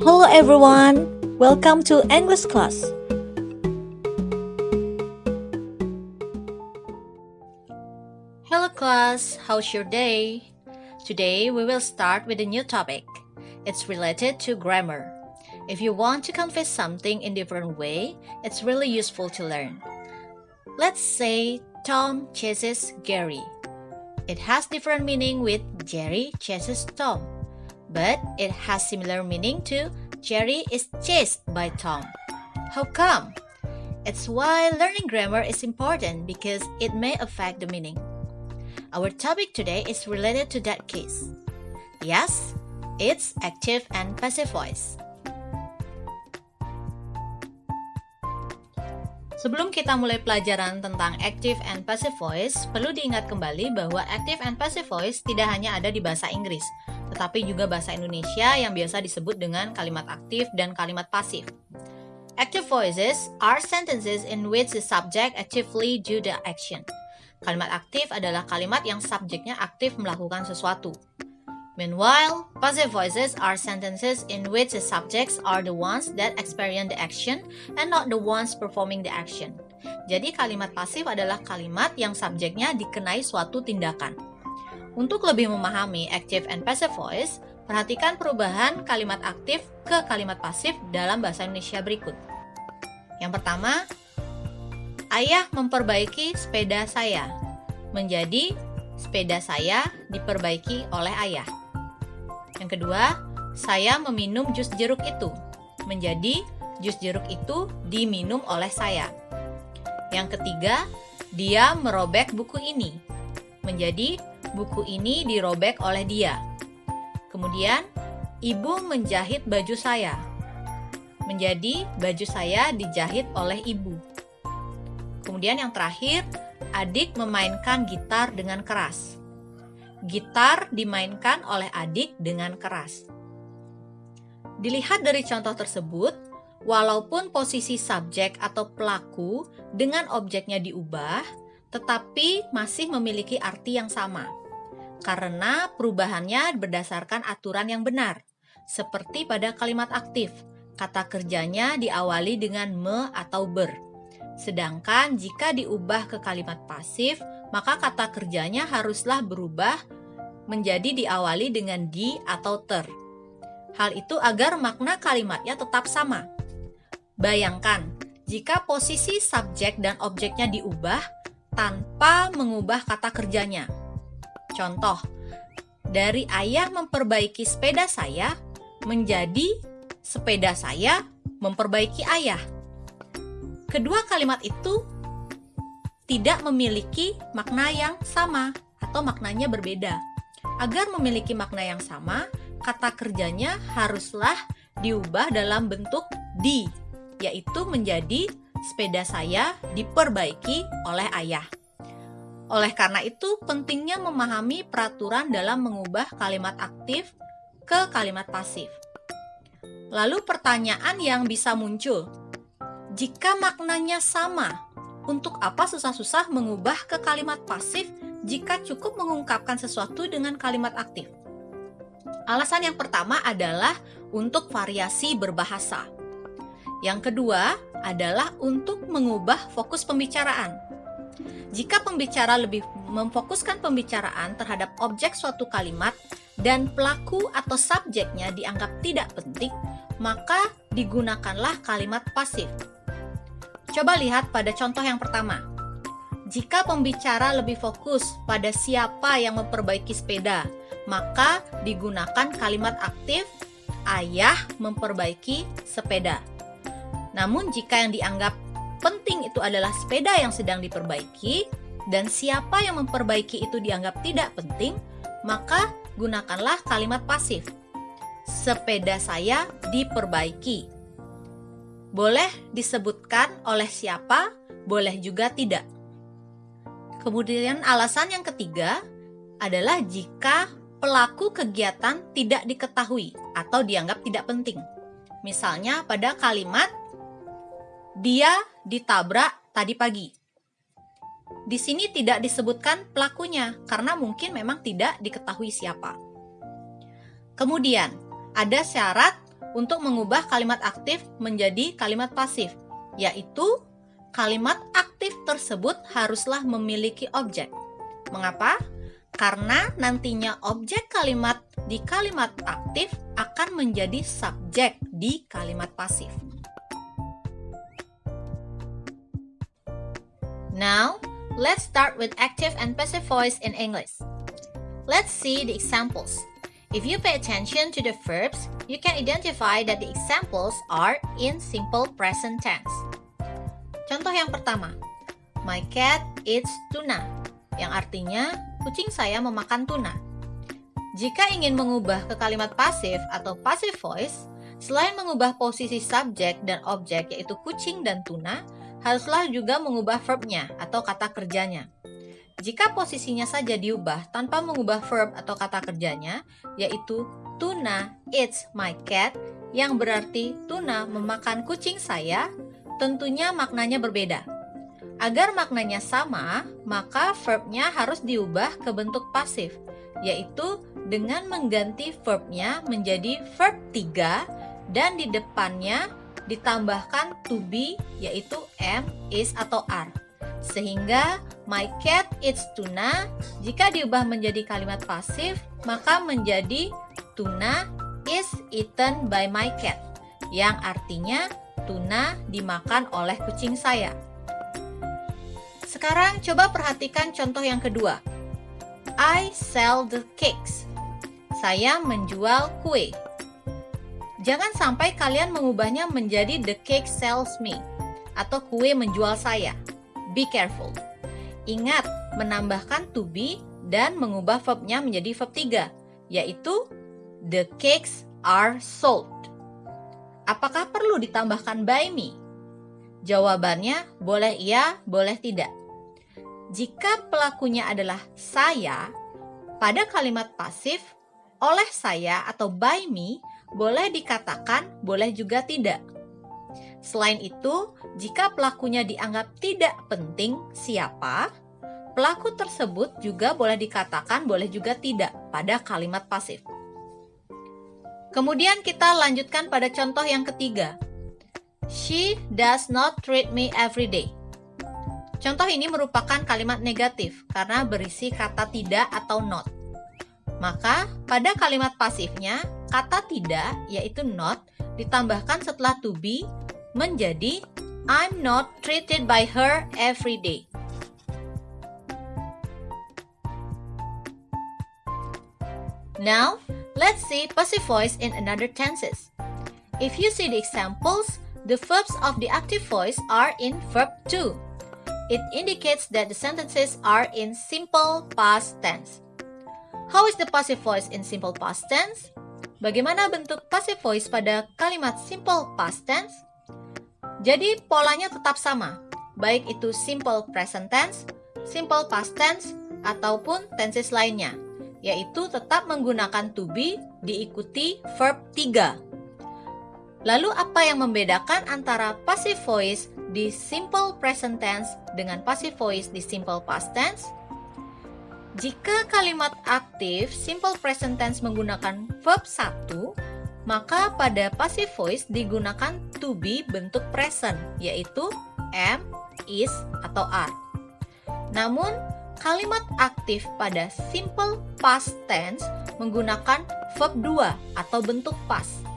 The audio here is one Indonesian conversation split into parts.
Hello everyone, welcome to English class. Hello class, how's your day? Today we will start with a new topic. It's related to grammar. If you want to convey something in different way, it's really useful to learn. Let's say Tom chases Gary. It has different meaning with Jerry chases Tom, but it has similar meaning to Jerry is chased by Tom. How come? It's why learning grammar is important because it may affect the meaning. Our topic today is related to that case. Yes, it's active and passive voice. Sebelum kita mulai pelajaran tentang active and passive voice, perlu diingat kembali bahwa active and passive voice tidak hanya ada di bahasa Inggris, tetapi juga bahasa Indonesia yang biasa disebut dengan kalimat aktif dan kalimat pasif. Active voices are sentences in which the subject actively do the action. Kalimat aktif adalah kalimat yang subjeknya aktif melakukan sesuatu. Meanwhile, passive voices are sentences in which the subjects are the ones that experience the action and not the ones performing the action. Jadi kalimat pasif adalah kalimat yang subjeknya dikenai suatu tindakan. Untuk lebih memahami active and passive voice, perhatikan perubahan kalimat aktif ke kalimat pasif dalam bahasa Indonesia berikut. Yang pertama, ayah memperbaiki sepeda saya menjadi sepeda saya diperbaiki oleh ayah. Yang kedua, saya meminum jus jeruk itu menjadi jus jeruk itu diminum oleh saya. Yang ketiga, dia merobek buku ini menjadi buku ini dirobek oleh dia. Kemudian, ibu menjahit baju saya menjadi baju saya dijahit oleh ibu. Kemudian yang terakhir, adik memainkan gitar dengan keras. Gitar dimainkan oleh adik dengan keras. Dilihat dari contoh tersebut, walaupun posisi subjek atau pelaku dengan objeknya diubah, tetapi masih memiliki arti yang sama. Karena perubahannya berdasarkan aturan yang benar. Seperti pada kalimat aktif, kata kerjanya diawali dengan me atau ber. Sedangkan jika diubah ke kalimat pasif, maka kata kerjanya haruslah berubah menjadi diawali dengan di atau ter. Hal itu agar makna kalimatnya tetap sama. Bayangkan, jika posisi subjek dan objeknya diubah tanpa mengubah kata kerjanya. Contoh, dari ayah memperbaiki sepeda saya menjadi sepeda saya memperbaiki ayah. Kedua kalimat itu tidak memiliki makna yang sama atau maknanya berbeda. Agar memiliki makna yang sama, kata kerjanya haruslah diubah dalam bentuk di, yaitu menjadi sepeda saya diperbaiki oleh ayah. Oleh karena itu, pentingnya memahami peraturan dalam mengubah kalimat aktif ke kalimat pasif. Lalu pertanyaan yang bisa muncul, jika maknanya sama, untuk apa susah-susah mengubah ke kalimat pasif jika cukup mengungkapkan sesuatu dengan kalimat aktif? Alasan yang pertama adalah untuk variasi berbahasa. Yang kedua adalah untuk mengubah fokus pembicaraan. Jika pembicara lebih memfokuskan pembicaraan terhadap objek suatu kalimat dan pelaku atau subjeknya dianggap tidak penting, maka digunakanlah kalimat pasif. Coba lihat pada contoh yang pertama. Jika pembicara lebih fokus pada siapa yang memperbaiki sepeda, maka digunakan kalimat aktif ayah memperbaiki sepeda. Namun jika yang dianggap penting itu adalah sepeda yang sedang diperbaiki dan siapa yang memperbaiki itu dianggap tidak penting, maka gunakanlah kalimat pasif. Sepeda saya diperbaiki. Boleh disebutkan oleh siapa, boleh juga tidak. Kemudian alasan yang ketiga adalah jika pelaku kegiatan tidak diketahui atau dianggap tidak penting. Misalnya pada kalimat dia ditabrak tadi pagi. Di sini tidak disebutkan pelakunya karena mungkin memang tidak diketahui siapa. Kemudian, ada syarat untuk mengubah kalimat aktif menjadi kalimat pasif, yaitu kalimat aktif tersebut haruslah memiliki objek. Mengapa? Karena nantinya objek kalimat di kalimat aktif akan menjadi subjek di kalimat pasif. Now, let's start with active and passive voice in English. Let's see the examples. If you pay attention to the verbs, you can identify that the examples are in simple present tense. Contoh yang pertama, my cat eats tuna, yang artinya kucing saya memakan tuna. Jika ingin mengubah ke kalimat pasif atau passive voice, selain mengubah posisi subjek dan objek yaitu kucing dan tuna, haruslah juga mengubah verbnya atau kata kerjanya. Jika posisinya saja diubah tanpa mengubah verb atau kata kerjanya, yaitu tuna eats my cat, yang berarti tuna memakan kucing saya, tentunya maknanya berbeda. Agar maknanya sama, maka verbnya harus diubah ke bentuk pasif, yaitu dengan mengganti verbnya menjadi verb 3 dan di depannya ditambahkan to be, yaitu am, is, atau are. Sehingga my cat eats tuna, jika diubah menjadi kalimat pasif, maka menjadi tuna is eaten by my cat, yang artinya tuna dimakan oleh kucing saya. Sekarang coba perhatikan contoh yang kedua. I sell the cakes. Saya menjual kue. Jangan sampai kalian mengubahnya menjadi the cake sells me atau kue menjual saya. Be careful. Ingat menambahkan to be dan mengubah verbnya menjadi verb 3, yaitu the cakes are sold. Apakah perlu ditambahkan by me? Jawabannya boleh iya, boleh tidak. Jika pelakunya adalah saya, pada kalimat pasif, oleh saya atau by me, boleh dikatakan, boleh juga tidak. Selain itu, jika pelakunya dianggap tidak penting siapa, pelaku tersebut juga boleh dikatakan, boleh juga tidak pada kalimat pasif. Kemudian kita lanjutkan pada contoh yang ketiga. She does not treat me every day. Contoh ini merupakan kalimat negatif karena berisi kata tidak atau not. Maka pada kalimat pasifnya, kata tidak yaitu not ditambahkan setelah to be menjadi I'm not treated by her every day. Now, let's see passive voice in another tenses. If you see the examples, the verbs of the active voice are in verb 2. It indicates that the sentences are in simple past tense. How is the passive voice in simple past tense? Bagaimana bentuk passive voice pada kalimat simple past tense? Jadi polanya tetap sama, baik itu simple present tense, simple past tense, ataupun tenses lainnya, yaitu tetap menggunakan to be diikuti verb 3. Lalu apa yang membedakan antara passive voice di simple present tense dengan passive voice di simple past tense? Jika kalimat aktif simple present tense menggunakan verb 1, maka pada passive voice digunakan to be bentuk present, yaitu am, is, atau are. Namun, kalimat aktif pada simple past tense menggunakan verb 2 atau bentuk past.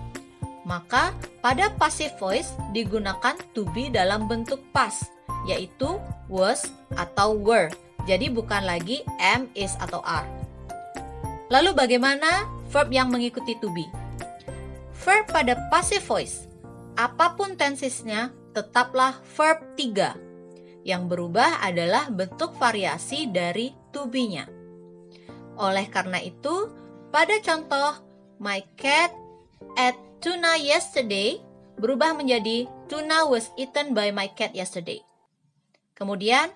Maka pada passive voice digunakan to be dalam bentuk past, yaitu was atau were. Jadi bukan lagi am, is, atau are. Lalu bagaimana verb yang mengikuti to be? Verb pada passive voice, apapun tensesnya tetaplah verb 3. Yang berubah adalah bentuk variasi dari to be-nya. Oleh karena itu, pada contoh my cat ate tuna yesterday berubah menjadi tuna was eaten by my cat yesterday. Kemudian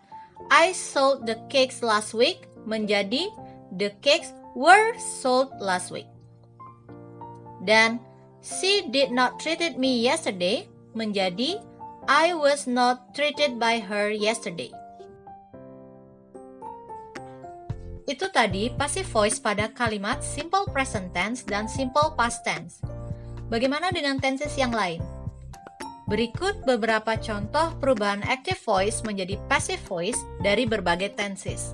I sold the cakes last week menjadi the cakes were sold last week. Dan she did not treated me yesterday menjadi I was not treated by her yesterday. Itu tadi passive voice pada kalimat simple present tense dan simple past tense. Bagaimana dengan tenses yang lain? Berikut beberapa contoh perubahan active voice menjadi passive voice dari berbagai tenses.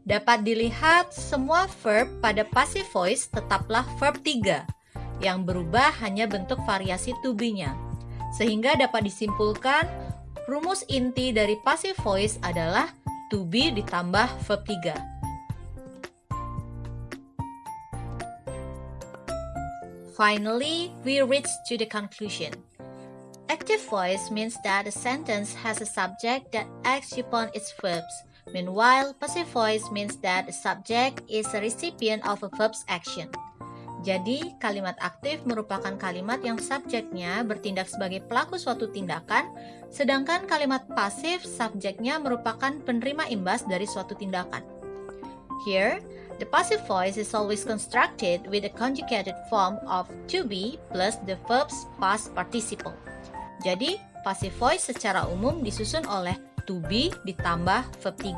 Dapat dilihat semua verb pada passive voice tetaplah verb 3, yang berubah hanya bentuk variasi to be-nya. Sehingga dapat disimpulkan, rumus inti dari passive voice adalah to be ditambah verb 3. Finally, we reach to the conclusion. Active voice means that a sentence has a subject that acts upon its verbs. Meanwhile, passive voice means that the subject is a recipient of a verb's action. Jadi, kalimat aktif merupakan kalimat yang subjeknya bertindak sebagai pelaku suatu tindakan, sedangkan kalimat pasif subjeknya merupakan penerima imbas dari suatu tindakan. Here, the passive voice is always constructed with a conjugated form of to be plus the verb's past participle. Jadi, passive voice secara umum disusun oleh to be ditambah verb 3.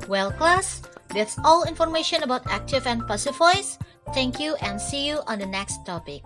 Well, class, that's all information about active and passive voice. Thank you and see you on the next topic.